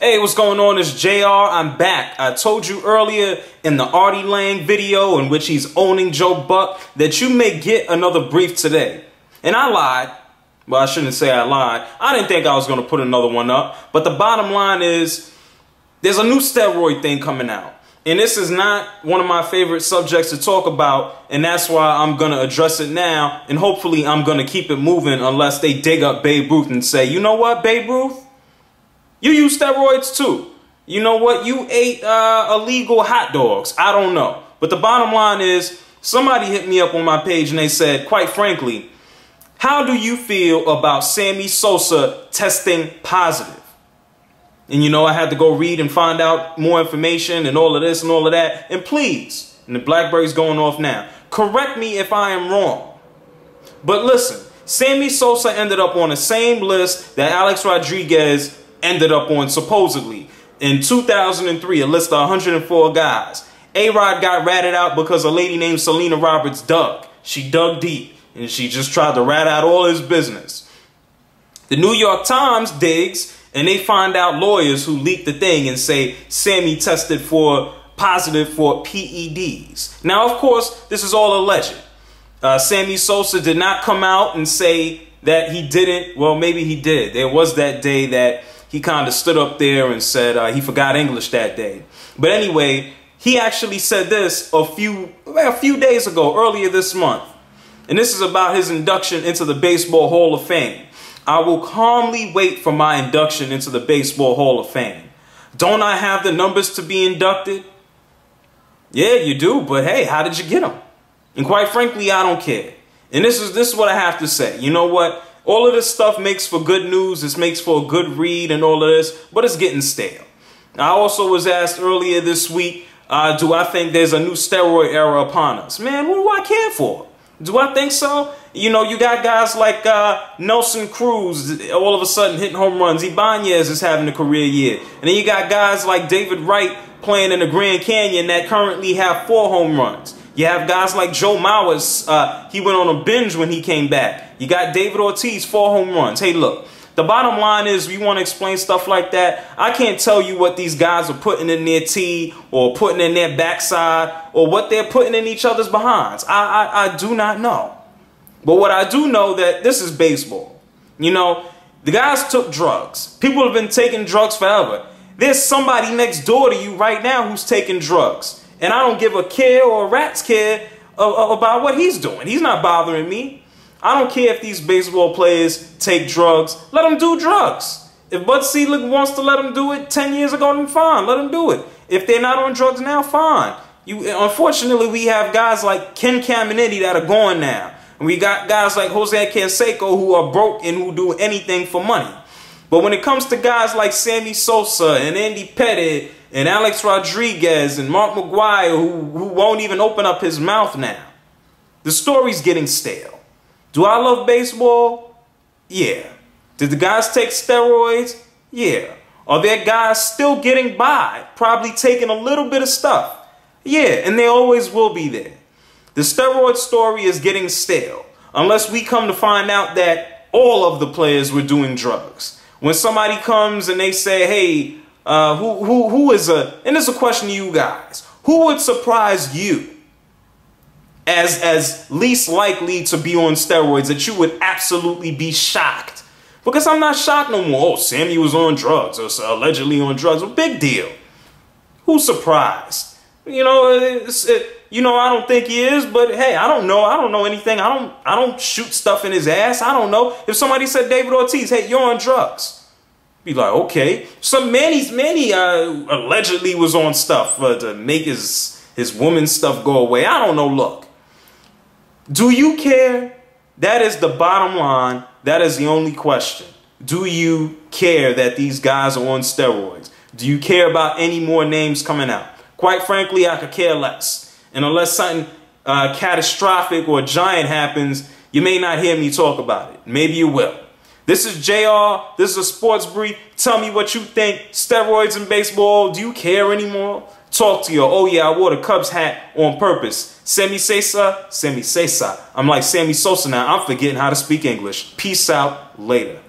Hey, what's going on? It's JR. I'm back. I told you earlier in the Artie Lang video in which he's owning Joe Buck that you may get another brief today. And I lied. Well, I shouldn't say I lied. I didn't think I was going to put another one up. But the bottom line is there's a new steroid thing coming out. And this is not one of my favorite subjects to talk about. And that's why I'm going to address it now. And hopefully I'm going to keep it moving unless they dig up Babe Ruth and say, you know what, Babe Ruth? You use steroids too. You know what? You ate illegal hot dogs. I don't know. But the bottom line is somebody hit me up on my page and they said, quite frankly, how do you feel about Sammy Sosa testing positive? And you know, I had to go read and find out more information and all of this and all of that. And please, and the Blackberry's going off now, correct me if I am wrong. But listen, Sammy Sosa ended up on the same list that Alex Rodriguez ended up on supposedly in 2003, a list of 104 guys. A-Rod got ratted out because a lady named Selena Roberts dug. She dug deep and she just tried to rat out all his business. The New York Times digs and they find out lawyers who leaked the thing and say Sammy tested positive for PEDs. Now, of course, this is all alleged. Sammy Sosa did not come out and say that he didn't. Well, maybe he did. There was that day that he kind of stood up there and said he forgot English that day. But anyway, he actually said this a few days ago, earlier this month. And this is about his induction into the Baseball Hall of Fame. I will calmly wait for my induction into the Baseball Hall of Fame. Don't I have the numbers to be inducted? Yeah, you do. But hey, how did you get them? And quite frankly, I don't care. And this is what I have to say. You know what? All of this stuff makes for good news. This makes for a good read and all of this, but it's getting stale. I also was asked earlier this week, do I think there's a new steroid era upon us? Man, what do I care for? Do I think so? You know, you got guys like Nelson Cruz all of a sudden hitting home runs. Ibanez is having a career year. And then you got guys like David Wright playing in the Grand Canyon that currently have 4 home runs. You have guys like Joe Mauer's, he went on a binge when he came back. You got David Ortiz, 4 home runs. Hey, look, the bottom line is we want to explain stuff like that. I can't tell you what these guys are putting in their tee or putting in their backside or what they're putting in each other's behinds. I do not know. But what I do know that this is baseball. You know, the guys took drugs. People have been taking drugs forever. There's somebody next door to you right now who's taking drugs. And I don't give a care or a rat's care about what he's doing. He's not bothering me. I don't care if these baseball players take drugs. Let them do drugs. If Bud Selig wants to let them do it 10 years ago, then fine. Let them do it. If they're not on drugs now, fine. Unfortunately, we have guys like Ken Caminiti that are gone now. And we got guys like Jose Canseco who are broke and who do anything for money. But when it comes to guys like Sammy Sosa and Andy Pettit and Alex Rodriguez and Mark McGwire who won't even open up his mouth now, the story's getting stale. Do I love baseball? Yeah. Did the guys take steroids? Yeah. Are there guys still getting by, probably taking a little bit of stuff? Yeah, and they always will be there. The steroid story is getting stale, unless we come to find out that all of the players were doing drugs. When somebody comes and they say, hey, who is and it's a question to you guys, who would surprise you as least likely to be on steroids that you would absolutely be shocked? Because I'm not shocked no more. Oh, Sammy was on drugs or allegedly on drugs. Well, big deal. Who's surprised? You know, I don't think he is, but hey, I don't know. I don't know anything. I don't shoot stuff in his ass. I don't know. If somebody said David Ortiz, hey, you're on drugs, be like, okay. Manny allegedly was on stuff to make his woman stuff go away. I don't know. Look, do you care? That is the bottom line. That is the only question. Do you care that these guys are on steroids? Do you care about any more names coming out? Quite frankly, I could care less. And unless something catastrophic or giant happens, you may not hear me talk about it. Maybe you will. This is JR. This is a sports brief. Tell me what you think. Steroids in baseball. Do you care anymore? Talk to you. Oh yeah, I wore the Cubs hat on purpose. Sammy Sosa. I'm like Sammy Sosa now. I'm forgetting how to speak English. Peace out. Later.